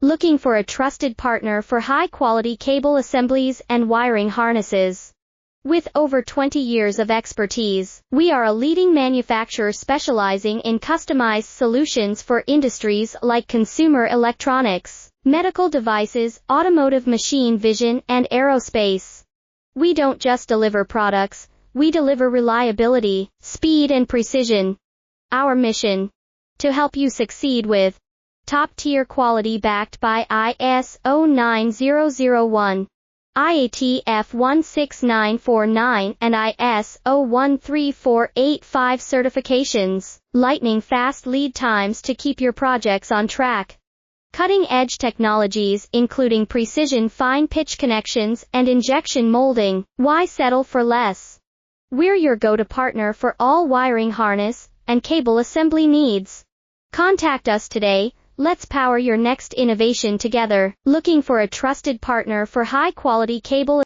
Looking for a trusted partner for high-quality cable assemblies and wiring harnesses? With over 20 years of expertise, we are a leading manufacturer specializing in customized solutions for industries like consumer electronics, medical devices, automotive machine vision, and aerospace. We don't just deliver products, we deliver reliability, speed, and precision. Our mission: to help you succeed with top-tier quality backed by ISO 9001, IATF 16949, and ISO 13485 certifications, lightning-fast lead times to keep your projects on track. Cutting-edge technologies including precision fine-pitch connections and injection molding. Why settle for less? We're your go-to partner for all wiring harness and cable assembly needs. Contact us today. Let's power your next innovation together. Looking for a trusted partner for high-quality cable